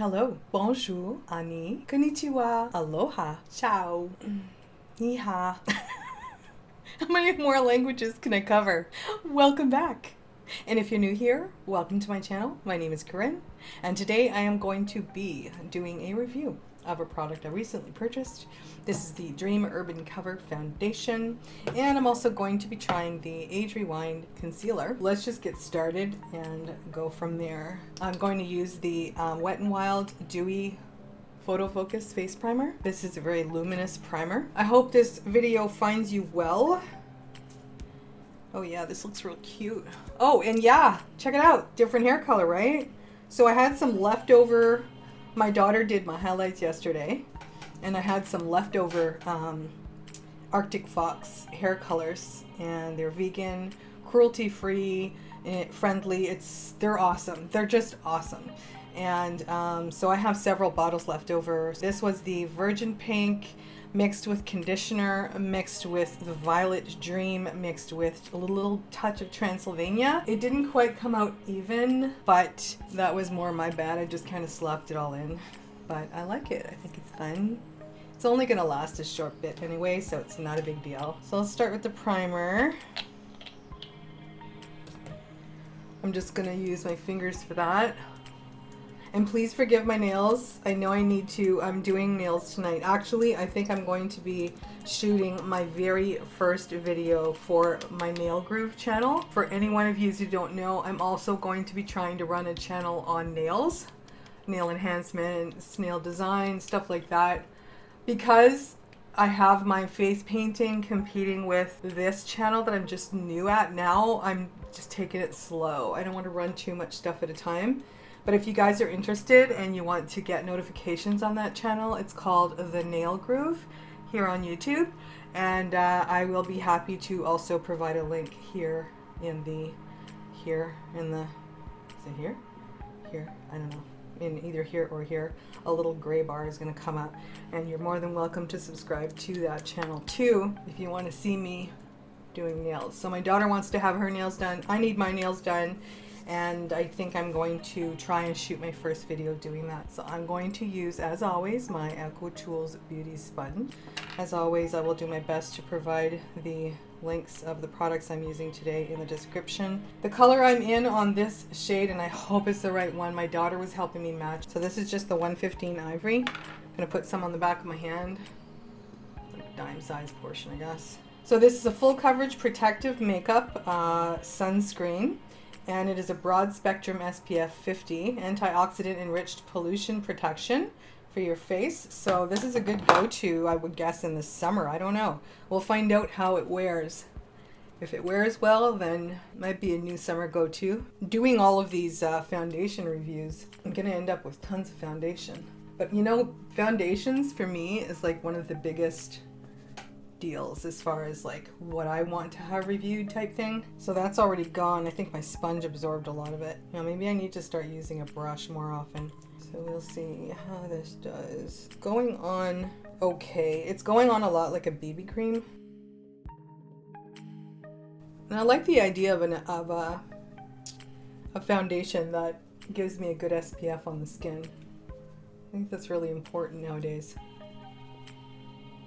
Hello, bonjour, ani, konnichiwa, aloha, ciao, ni hao. How many more languages can I cover? Welcome back. And if you're new here, welcome to my channel. My name is Corinne, and today I am going to be doing a review of a product I recently purchased. This is the Dream Urban Cover Foundation, and I'm also going to be trying the Age Rewind Concealer. Let's just get started and go from there. I'm going to use the Wet n Wild Dewy Photo Focus Face Primer. This is a very luminous primer. I hope this video finds you well. Oh yeah, this looks real cute. Oh, and yeah, check it out. Different hair color, right? So I had some leftover, my daughter did my highlights yesterday, and I had some leftover Arctic Fox hair colors, and they're vegan, cruelty-free, friendly. They're awesome. They're just awesome. And so I have several bottles left over. This was the Virgin Pink mixed with conditioner, mixed with the Violet Dream, mixed with a little touch of Transylvania. It didn't quite come out even, but that was more my bad. I just kind of slapped it all in. But I like it. I think it's fun. It's only going to last a short bit anyway, so it's not a big deal. So let's start with the primer. I'm just going to use my fingers for that. And please forgive my nails. I know I need to. I'm doing nails tonight. Actually, I think I'm going to be shooting my very first video for my Nail Groove channel. For any one of you who don't know, I'm also going to be trying to run a channel on nails, nail enhancement, nail design, stuff like that. Because I have my face painting competing with this channel that I'm just new at now, I'm just taking it slow. I don't want to run too much stuff at a time. But if you guys are interested and you want to get notifications on that channel, it's called The Nail Groove here on YouTube. And I will be happy to also provide a link here in the, is it here? Here, I don't know. In either here or here, a little gray bar is going to come up. And you're more than welcome to subscribe to that channel too if you want to see me doing nails. So my daughter wants to have her nails done. I need my nails done. And I think I'm going to try and shoot my first video doing that. So I'm going to use, as always, my Echo Tools Beauty Sponge. As always, I will do my best to provide the links of the products I'm using today in the description. The color I'm in on this shade, and I hope it's the right one, my daughter was helping me match. So this is just the 115 Ivory. I'm going to put some on the back of my hand. Like dime size portion, I guess. So this is a full coverage protective makeup sunscreen. And it is a broad spectrum SPF 50 antioxidant enriched pollution protection for your face. So this is a good go-to, I would guess, in the summer. I don't know. We'll find out how it wears. If it wears well, then it might be a new summer go-to. Doing all of these foundation reviews, I'm gonna end up with tons of foundation. But you know, foundations for me is like one of the biggest deals as far as like what I want to have reviewed type thing. So that's already gone. I think my sponge absorbed a lot of it. Now maybe I need to start using a brush more often. So we'll see how this does. It's going on okay. It's going on a lot like a BB cream. And I like the idea of a foundation that gives me a good SPF on the skin. I think that's really important nowadays.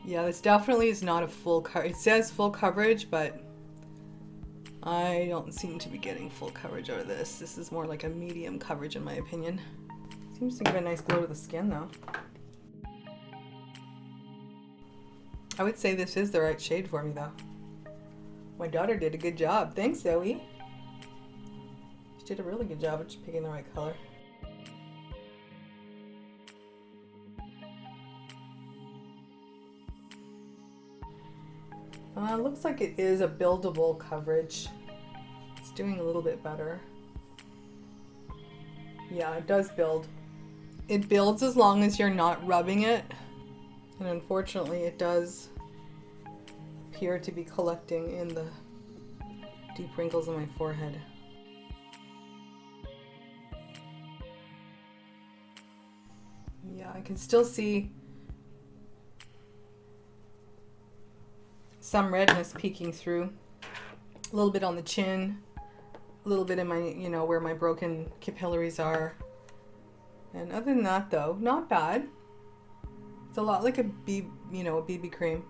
Yeah, this definitely is not a full coverage. It says full coverage, but I don't seem to be getting full coverage out of this. This is more like a medium coverage in my opinion. Seems to give a nice glow to the skin though. I would say this is the right shade for me though. My daughter did a good job. Thanks, Zoe. She did a really good job of just picking the right color. Looks like it is a buildable coverage. It's doing a little bit better. Yeah, it does build. It builds as long as you're not rubbing it. And unfortunately, it does appear to be collecting in the deep wrinkles on my forehead. Yeah, I can still see some redness peeking through, a little bit on the chin, a little bit in my, you know, where my broken capillaries are, And other than that though, not bad. It's a lot like a BB cream.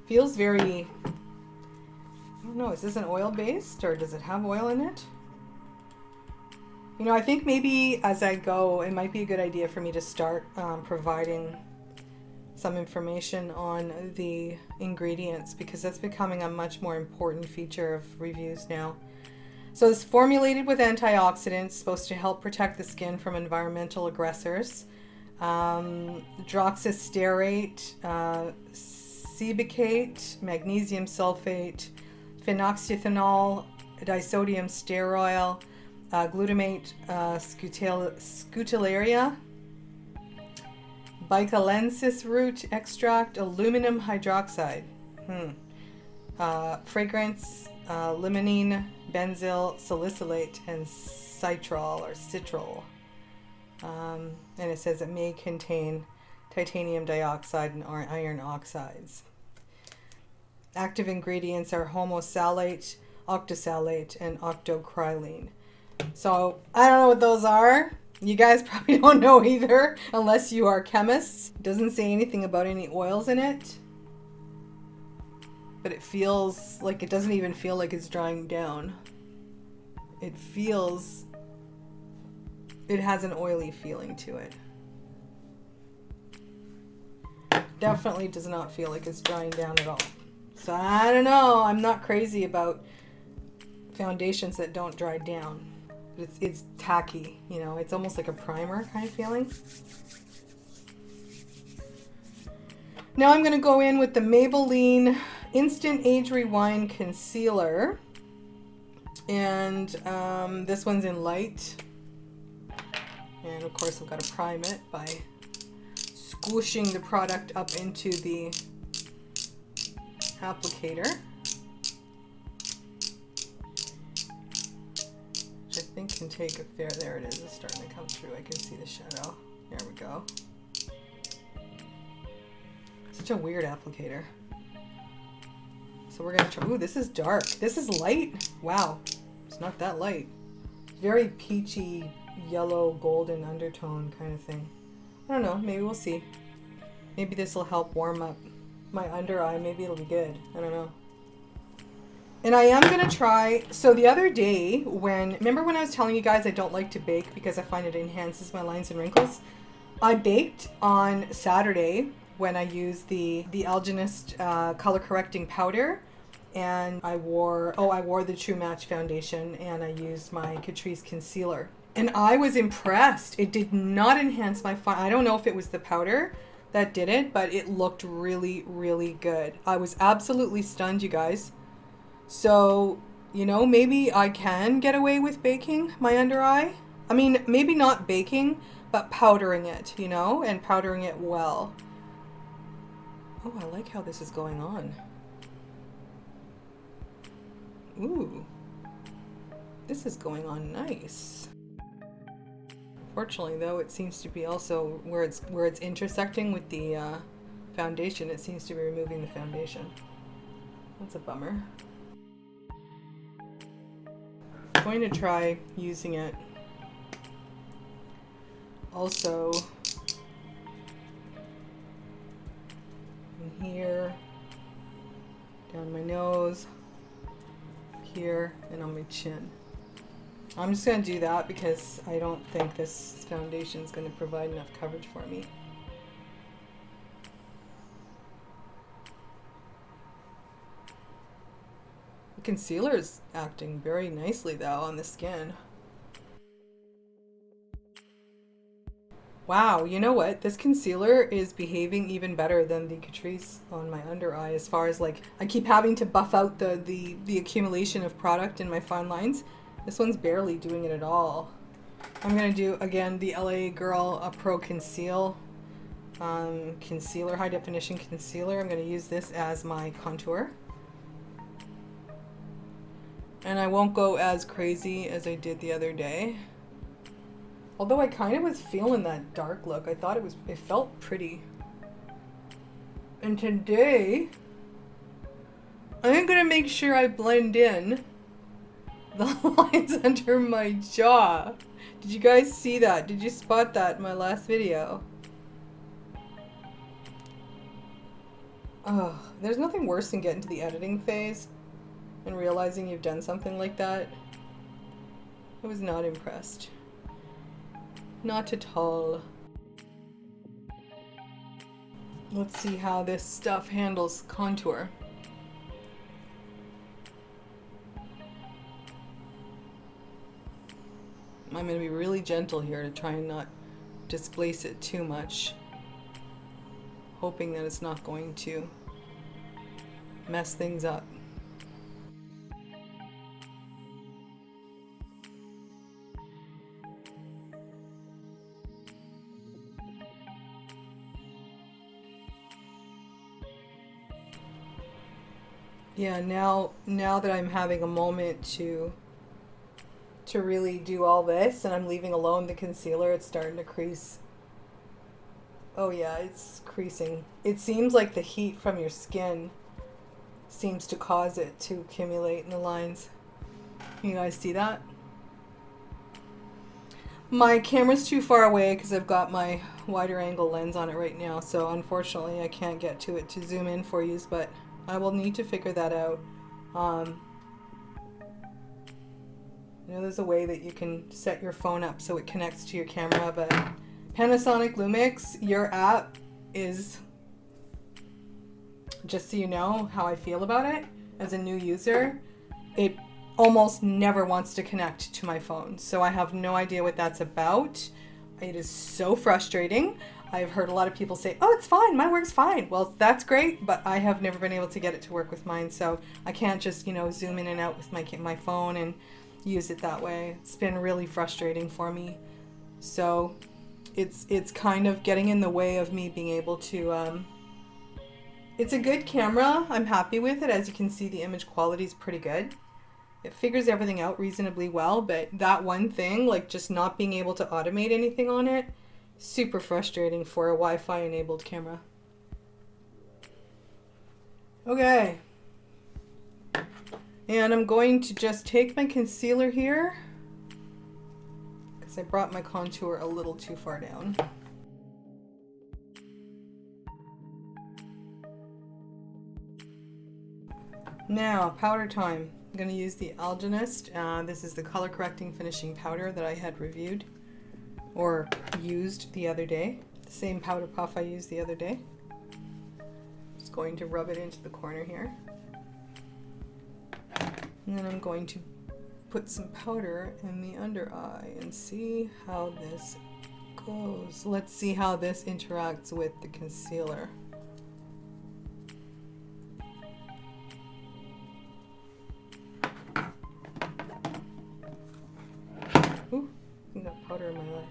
Feels very, I don't know, is this an oil based or does it have oil in it? You know, I think maybe as I go, it might be a good idea for me to start providing some information on the ingredients, because that's becoming a much more important feature of reviews now. So it's formulated with antioxidants, supposed to help protect the skin from environmental aggressors. Droxysterate, sebacate, magnesium sulfate, phenoxyethanol, disodium stearoyl, glutamate scutellaria, bicalensis root extract, aluminum hydroxide, fragrance, limonene, benzyl salicylate, and citral. And it says it may contain titanium dioxide and iron oxides. Active ingredients are homosalate, octosalate, and octocrylene. So I don't know what those are. You guys probably don't know either, unless you are chemists. It doesn't say anything about any oils in it. But it feels like, it doesn't even feel like it's drying down. It feels, it has an oily feeling to it. Definitely does not feel like it's drying down at all. So I don't know, I'm not crazy about foundations that don't dry down. It's tacky, you know, it's almost like a primer kind of feeling. Now I'm going to go in with the Maybelline Instant Age Rewind Concealer. And this one's in light. And of course I've got to prime it by squishing the product up into the applicator. Which I think can take a fair, there it is, it's starting to come through. I can see the shadow. There we go. Such a weird applicator. So we're gonna try, ooh, this is dark. This is light? Wow, it's not that light. Very peachy, yellow, golden undertone kind of thing. I don't know, maybe we'll see. Maybe this will help warm up my under eye. Maybe it'll be good. I don't know. And I am going to try, so the other day remember when I was telling you guys I don't like to bake because I find it enhances my lines and wrinkles? I baked on Saturday when I used the Algenist color correcting powder, and I wore the True Match foundation, and I used my Catrice concealer. And I was impressed. It did not enhance my I don't know if it was the powder that did it, but it looked really, really good. I was absolutely stunned, you guys. So, you know, maybe I can get away with baking my under eye. I mean, maybe not baking, but powdering it, you know, and powdering it well. Oh, I like how this is going on. Ooh, this is going on nice. Fortunately, though, it seems to be also where it's intersecting with the foundation. It seems to be removing the foundation. That's a bummer. I'm going to try using it also in here, down my nose, here, and on my chin. I'm just going to do that because I don't think this foundation is going to provide enough coverage for me. The concealer is acting very nicely though on the skin. Wow, you know what? This concealer is behaving even better than the Catrice on my under eye as far as like, I keep having to buff out the accumulation of product in my fine lines. This one's barely doing it at all. I'm going to do, again, the LA Girl Pro Conceal concealer, high definition concealer. I'm going to use this as my contour. And I won't go as crazy as I did the other day. Although I kind of was feeling that dark look. I thought it felt pretty. And today, I'm going to make sure I blend in the lines under my jaw. Did you guys see that? Did you spot that in my last video? Oh, there's nothing worse than getting to the editing phase and realizing you've done something like that. I was not impressed. Not at all. Let's see how this stuff handles contour. I'm going to be really gentle here to try and not displace it too much, hoping that it's not going to mess things up. Yeah, now that I'm having a moment to really do all this and I'm leaving alone the concealer, it's starting to crease. Oh yeah, it's creasing. It seems like the heat from your skin seems to cause it to accumulate in the lines. You guys see that? My camera's too far away because I've got my wider angle lens on it right now, so unfortunately I can't get to it to zoom in for you, but I will need to figure that out. You know, there's a way that you can set your phone up so it connects to your camera, but Panasonic Lumix, your app is, just so you know how I feel about it as a new user, it almost never wants to connect to my phone. So I have no idea what that's about. It is so frustrating. I've heard a lot of people say, oh, it's fine, mine works fine. Well, that's great, but I have never been able to get it to work with mine, so I can't just, you know, zoom in and out with my phone and use it that way. It's been really frustrating for me. So it's kind of getting in the way of me being able to, it's a good camera. I'm happy with it. As you can see, the image quality is pretty good. It figures everything out reasonably well, but that one thing, like just not being able to automate anything on it, super frustrating for a Wi-Fi enabled camera. Okay. And I'm going to just take my concealer here because I brought my contour a little too far down. Now, powder time. I'm going to use the Algenist. This is the color correcting finishing powder that I had reviewed or used the other day. The same powder puff I used the other day. Just going to rub it into the corner here. And then I'm going to put some powder in the under eye and see how this goes. Let's see how this interacts with the concealer. Ooh, I got powder in my eye.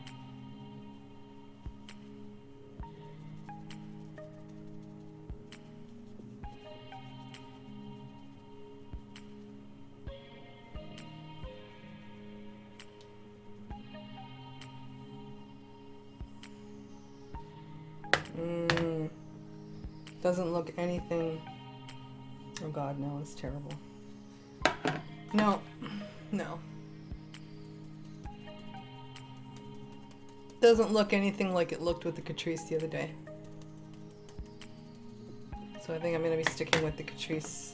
Doesn't look anything. Oh god, no, it's terrible. No. Doesn't look anything like it looked with the Catrice the other day. So I think I'm going to be sticking with the Catrice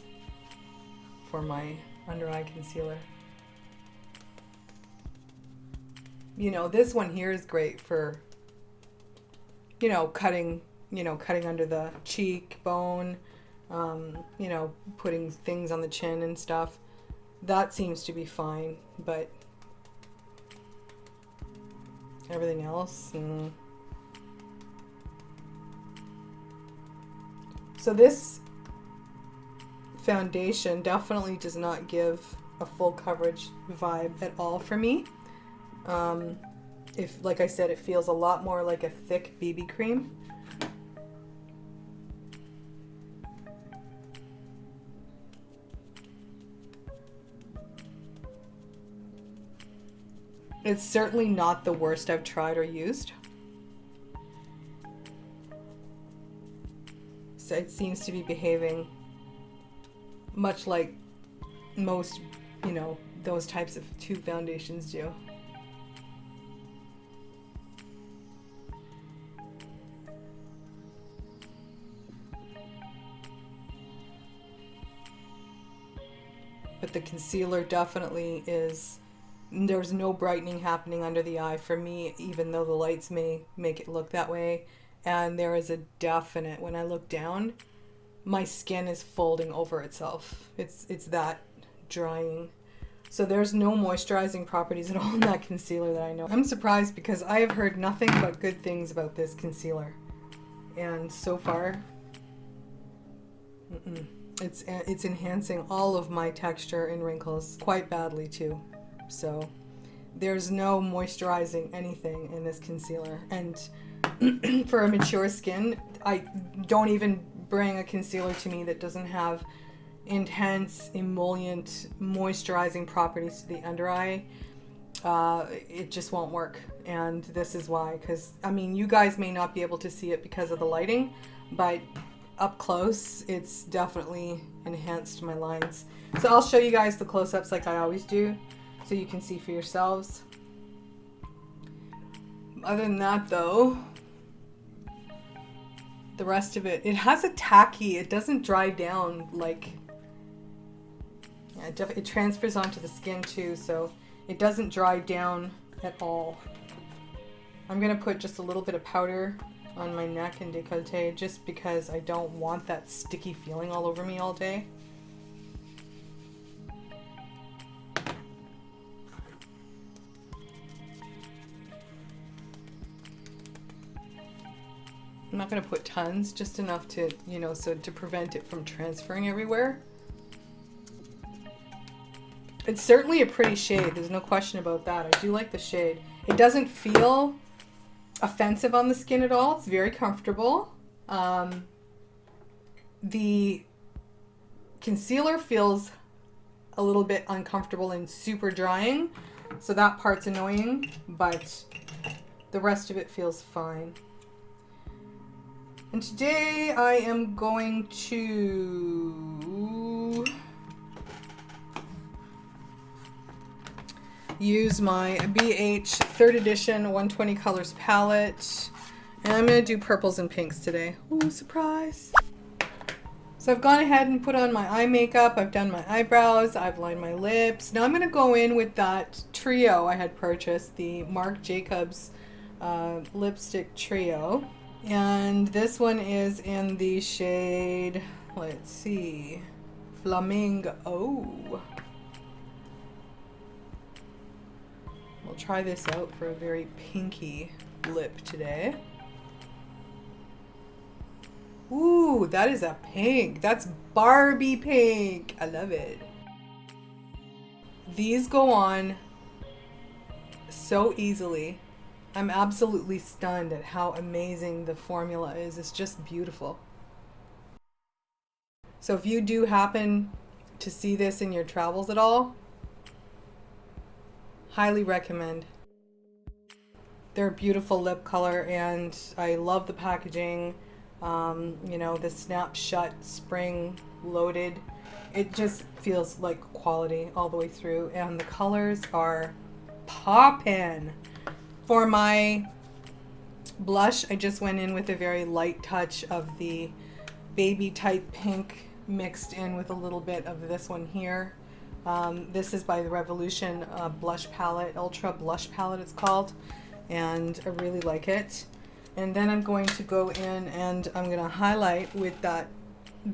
for my under eye concealer. You know, this one here is great for, you know, cutting under the cheekbone, you know, putting things on the chin and stuff. That seems to be fine, but everything else. So this foundation definitely does not give a full coverage vibe at all for me. If, like I said, it feels a lot more like a thick BB cream. It's certainly not the worst I've tried or used. So it seems to be behaving much like most, you know, those types of tube foundations do. but the concealer definitely is, there's no brightening happening under the eye for me, even though the lights may make it look that way. And there is a definite, when I look down, my skin is folding over itself. It's that drying. So there's no moisturizing properties at all in that concealer that I know. I'm surprised because I have heard nothing but good things about this concealer. And so far, it's enhancing all of my texture and wrinkles quite badly too. So there's no moisturizing anything in this concealer. And for a mature skin, I don't even bring a concealer to me that doesn't have intense emollient moisturizing properties to the under eye. It just won't work, and this is why, because I mean, you guys may not be able to see it because of the lighting, but up close it's definitely enhanced my lines. So I'll show you guys the close-ups like I always do so you can see for yourselves. Other than that though, the rest of it has a tacky, it doesn't dry down like, yeah, it transfers onto the skin too, so it doesn't dry down at all. I'm gonna put just a little bit of powder on my neck and décolleté just because I don't want that sticky feeling all over me all day. I'm not going to put tons, just enough to, you know, so to prevent it from transferring everywhere. It's certainly a pretty shade, there's no question about that. I do like the shade. It doesn't feel offensive on the skin at all. It's very comfortable. The concealer feels a little bit uncomfortable and super drying, so that part's annoying, but the rest of it feels fine. And today I am going to use my BH 3rd edition 120 colors palette, and I'm going to do purples and pinks today. Ooh, surprise! So I've gone ahead and put on my eye makeup, I've done my eyebrows, I've lined my lips. Now I'm going to go in with that trio I had purchased, the Marc Jacobs lipstick trio. And this one is in the shade, let's see, Flamingo. We'll try this out for a very pinky lip today. Ooh, that is a pink. That's Barbie pink. I love it. These go on so easily. I'm absolutely stunned at how amazing the formula is. It's just beautiful. So if you do happen to see this in your travels at all, highly recommend. They're a beautiful lip color and I love the packaging. You know, the snap shut, spring loaded. It just feels like quality all the way through, and the colors are poppin'. For my blush, I just went in with a very light touch of the baby type pink mixed in with a little bit of this one here. This is by the Revolution blush palette, Ultra Blush Palette it's called, and I really like it. And then I'm going to go in and I'm going to highlight with that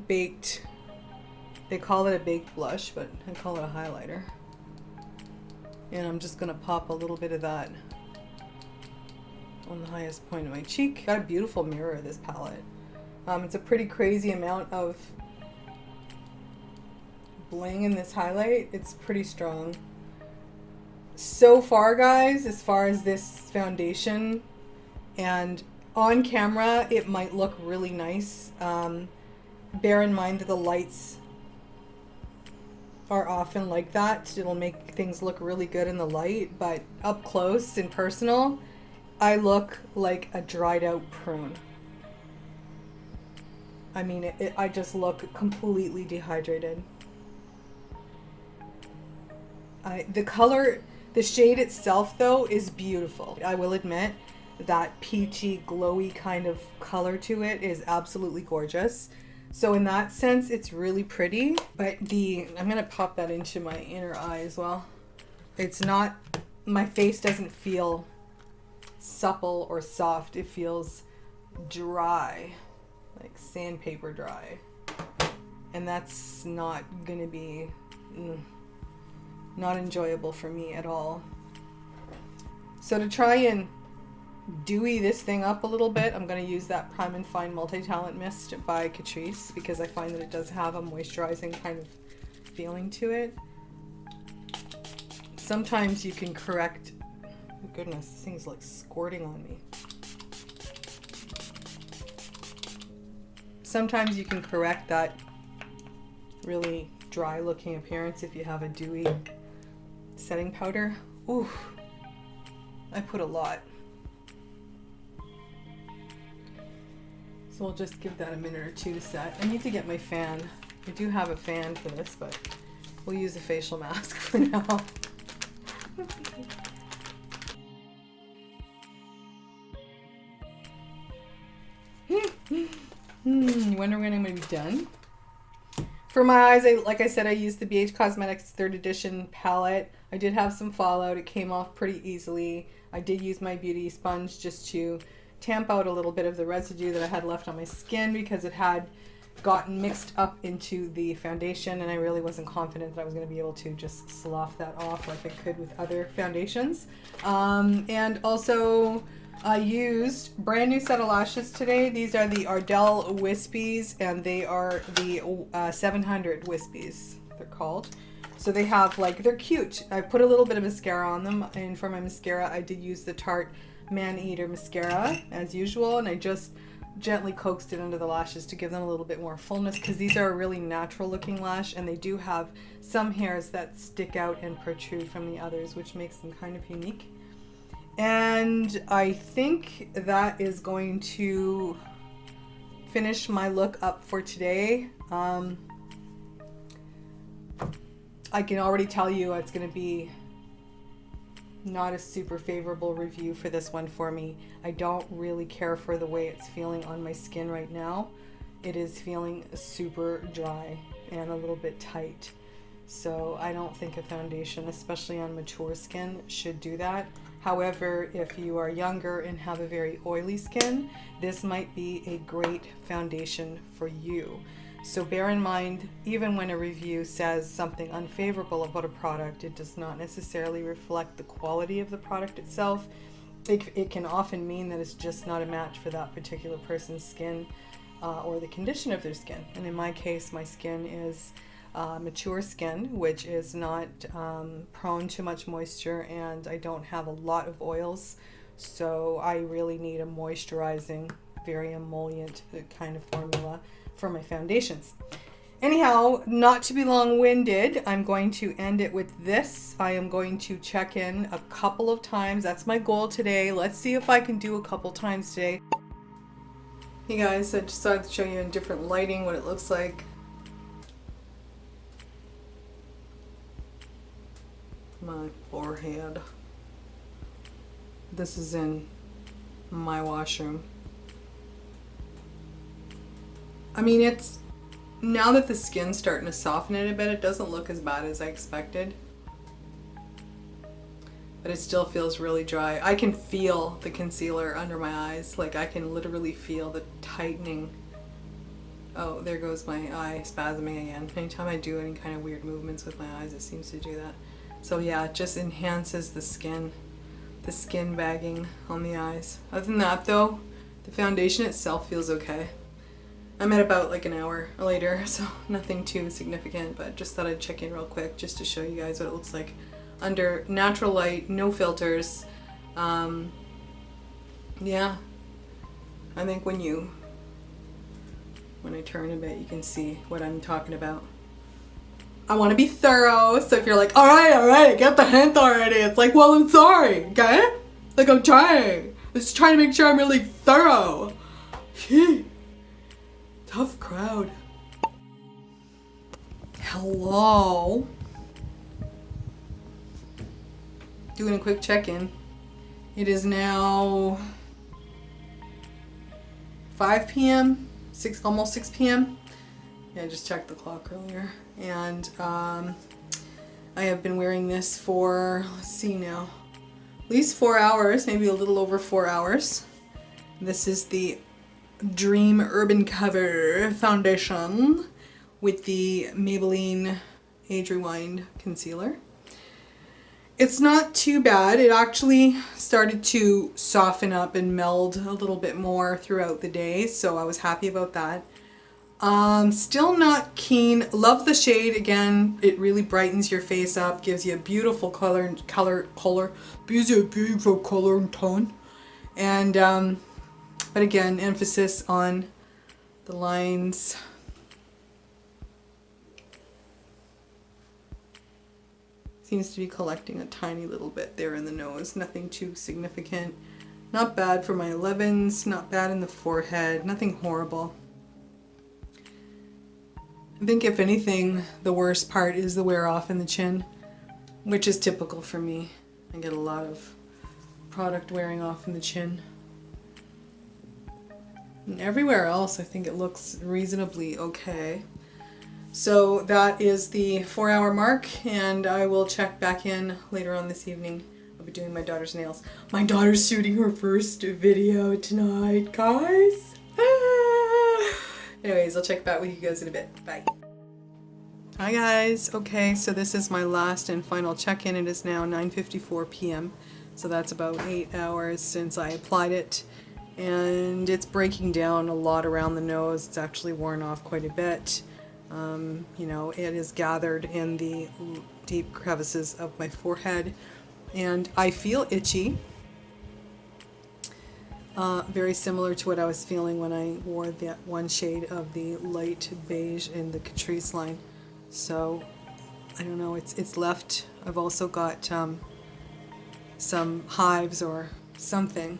baked, they call it a baked blush, but I call it a highlighter. And I'm just going to pop a little bit of that on the highest point of my cheek. Got a beautiful mirror, this palette. It's a pretty crazy amount of bling in this highlight. It's pretty strong. So far, guys, as far as this foundation, and on camera it might look really nice. Bear in mind that the lights are often like that. It'll make things look really good in the light, but up close and personal, I look like a dried out prune. I mean, I just look completely dehydrated. The color, the shade itself though is beautiful. I will admit that peachy, glowy kind of color to it is absolutely gorgeous. So in that sense, it's really pretty, but I'm gonna pop that into my inner eye as well. It's not, my face doesn't feel supple or soft. It feels dry, like sandpaper dry. And that's not gonna be, not enjoyable for me at all. So to try and dewy this thing up a little bit, I'm going to use that Prime and Fine Multi-Talent Mist by Catrice, because I find that it does have a moisturizing kind of feeling to it. Sometimes you can correct, oh goodness, this thing's like squirting on me. Sometimes you can correct that really dry looking appearance if you have a dewy setting powder. Ooh, I put a lot. So we'll just give that a minute or two to set. I need to get my fan. I do have a fan for this, but we'll use a facial mask for now. You wonder when I'm going to be done? For my eyes, like I said, I used the BH Cosmetics 3rd edition palette. I did have some fallout. It came off pretty easily. I did use my beauty sponge just to tamp out a little bit of the residue that I had left on my skin, because it had gotten mixed up into the foundation, and I really wasn't confident that I was going to be able to just slough that off like I could with other foundations. And also I used brand new set of lashes today. These are the Ardell Wispies, and they are the 700 Wispies, they're called. So they have, like, they're cute. I put a little bit of mascara on them, and for my mascara I did use the Tarte Man-Eater mascara as usual, and I just gently coaxed it under the lashes to give them a little bit more fullness, because these are a really natural looking lash, and they do have some hairs that stick out and protrude from the others, which makes them kind of unique. And I think that is going to finish my look up for today. I can already tell you it's going to be not a super favorable review for this one for me. I don't really care for the way it's feeling on my skin right now. It is feeling super dry and a little bit tight. So I don't think a foundation, especially on mature skin, should do that. However, if you are younger and have a very oily skin, this might be a great foundation for you. So bear in mind, even when a review says something unfavorable about a product, it does not necessarily reflect the quality of the product itself. It can often mean that it's just not a match for that particular person's skin or the condition of their skin. And in my case, my skin is mature skin, which is not prone to much moisture, and I don't have a lot of oils. So I really need a moisturizing, very emollient kind of formula for my foundations. Anyhow, not to be long-winded, I'm going to end it with this. I am going to check in a couple of times. That's my goal today. Let's see if I can do a couple times today. Hey guys, I just thought I'd show you in different lighting what it looks like. My forehead. This is in my washroom. I mean, it's, now that the skin's starting to soften it a bit, it doesn't look as bad as I expected. But it still feels really dry. I can feel the concealer under my eyes. Like, I can literally feel the tightening. Oh, there goes my eye spasming again. Anytime I do any kind of weird movements with my eyes, it seems to do that. So yeah, it just enhances the skin bagging on the eyes. Other than that though, the foundation itself feels okay. I'm at about like an hour later, so nothing too significant, but just thought I'd check in real quick just to show you guys what it looks like under natural light, no filters. Yeah, I think when I turn a bit, you can see what I'm talking about. I want to be thorough, so if you're like, alright, get the hint already, it's like, well, I'm sorry, okay? Like, I'm just trying to make sure I'm really thorough. Tough crowd. Hello. Doing a quick check-in. It is now 5 p.m., almost 6 p.m. Yeah, I just checked the clock earlier. And I have been wearing this for, let's see now, at least 4 hours, maybe a little over 4 hours. This is the Dream Urban Cover Foundation with the Maybelline Age Rewind Concealer. It's not too bad. It actually started to soften up and meld a little bit more throughout the day, so I was happy about that. Still not keen. Love the shade. Again, it really brightens your face up, gives you a beautiful color and tone. And but again, emphasis on the lines. Seems to be collecting a tiny little bit there in the nose. Nothing too significant. Not bad for my 11s. Not bad in the forehead. Nothing horrible. I think if anything, the worst part is the wear off in the chin, which is typical for me. I get a lot of product wearing off in the chin. And everywhere else, I think it looks reasonably okay. So that is the 4 hour mark, and I will check back in later on this evening. I'll be doing my daughter's nails. My daughter's shooting her first video tonight, guys. Anyways, I'll check back with you guys in a bit. Bye. Hi guys. Okay, so this is my last and final check-in. It is now 9:54 p.m. So that's about 8 hours since I applied it. And it's breaking down a lot around the nose. It's actually worn off quite a bit. You know, it is gathered in the deep crevices of my forehead. And I feel itchy. Very similar to what I was feeling when I wore that one shade of the light beige in the Catrice line. So, I don't know, it's left. I've also got some hives or something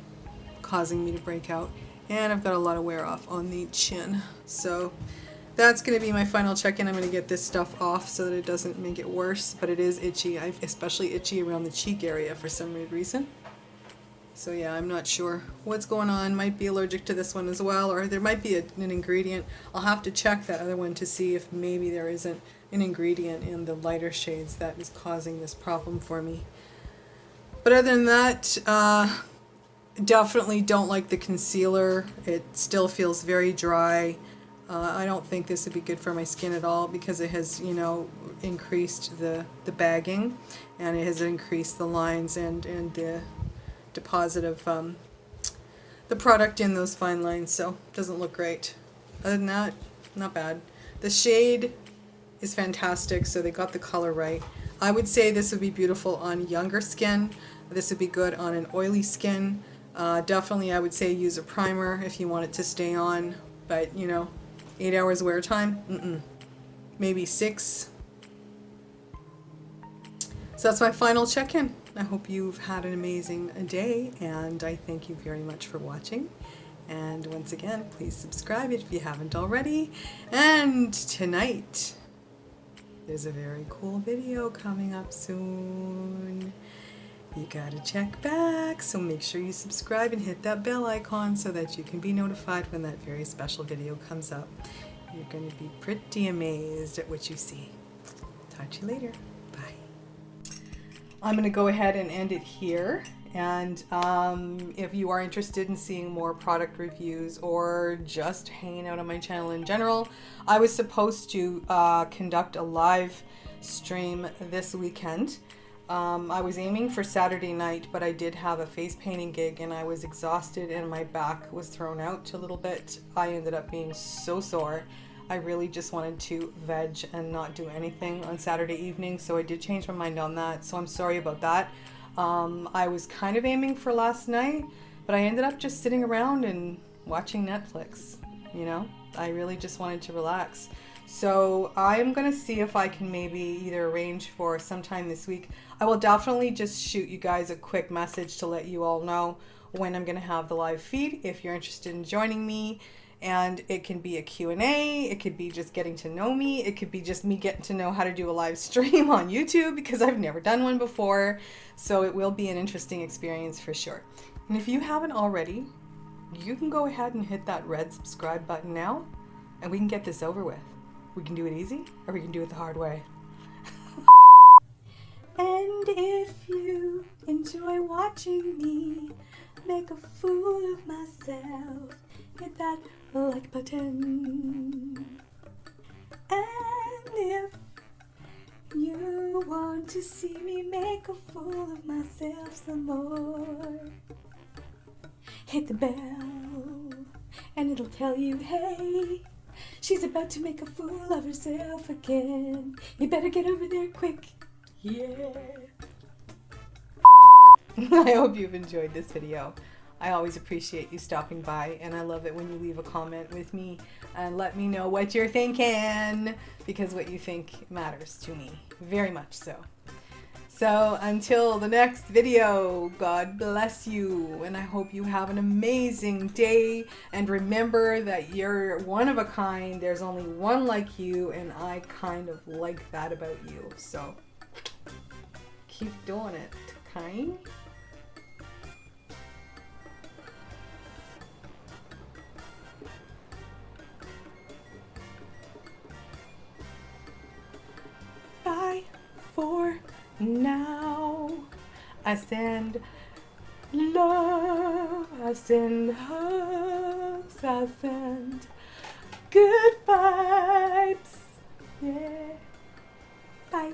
causing me to break out. And I've got a lot of wear off on the chin. So, that's going to be my final check-in. I'm going to get this stuff off so that it doesn't make it worse. But it is itchy. I'm especially itchy around the cheek area for some weird reason. So yeah, I'm not sure what's going on. Might be allergic to this one as well, or there might be an ingredient. I'll have to check that other one to see if maybe there isn't an ingredient in the lighter shades that is causing this problem for me. But other than that, definitely don't like the concealer. It still feels very dry. I don't think this would be good for my skin at all because it has, you know, increased the bagging, and it has increased the lines and the deposit of the product in those fine lines, so it doesn't look great. Other than that, not bad. The shade is fantastic, so they got the color right. I would say this would be beautiful on younger skin. This would be good on an oily skin. Definitely I would say use a primer if you want it to stay on, but you know, 8 hours wear time? Maybe 6. So that's my final check-in. I hope you've had an amazing day, and I thank you very much for watching. And once again, please subscribe if you haven't already. And tonight, there's a very cool video coming up soon. You gotta check back, so make sure you subscribe and hit that bell icon so that you can be notified when that very special video comes up. You're gonna be pretty amazed at what you see. Talk to you later. Bye. I'm gonna go ahead and end it here. And if you are interested in seeing more product reviews or just hanging out on my channel in general, I was supposed to conduct a live stream this weekend. I was aiming for Saturday night, but I did have a face painting gig and I was exhausted and my back was thrown out a little bit. I ended up being so sore. I really just wanted to veg and not do anything on Saturday evening, so I did change my mind on that, so I'm sorry about that. I was kind of aiming for last night, but I ended up just sitting around and watching Netflix, you know? I really just wanted to relax. So I'm going to see if I can maybe either arrange for sometime this week. I will definitely just shoot you guys a quick message to let you all know when I'm going to have the live feed if you're interested in joining me. And it can be a Q&A, it could be just getting to know me, it could be just me getting to know how to do a live stream on YouTube because I've never done one before. So it will be an interesting experience for sure. And if you haven't already, you can go ahead and hit that red subscribe button now and we can get this over with. We can do it easy, or we can do it the hard way. And if you enjoy watching me make a fool of myself, hit that like button. And if you want to see me make a fool of myself some more, hit the bell and it'll tell you, hey, she's about to make a fool of herself again. You better get over there quick. Yeah. I hope you've enjoyed this video. I always appreciate you stopping by, and I love it when you leave a comment with me and let me know what you're thinking, because what you think matters to me very much so. So until the next video, God bless you, and I hope you have an amazing day. And remember that you're one of a kind. There's only one like you, and I kind of like that about you. So keep doing it, kind. Bye for now. I send love, I send hugs, I send good vibes. Yeah. Bye.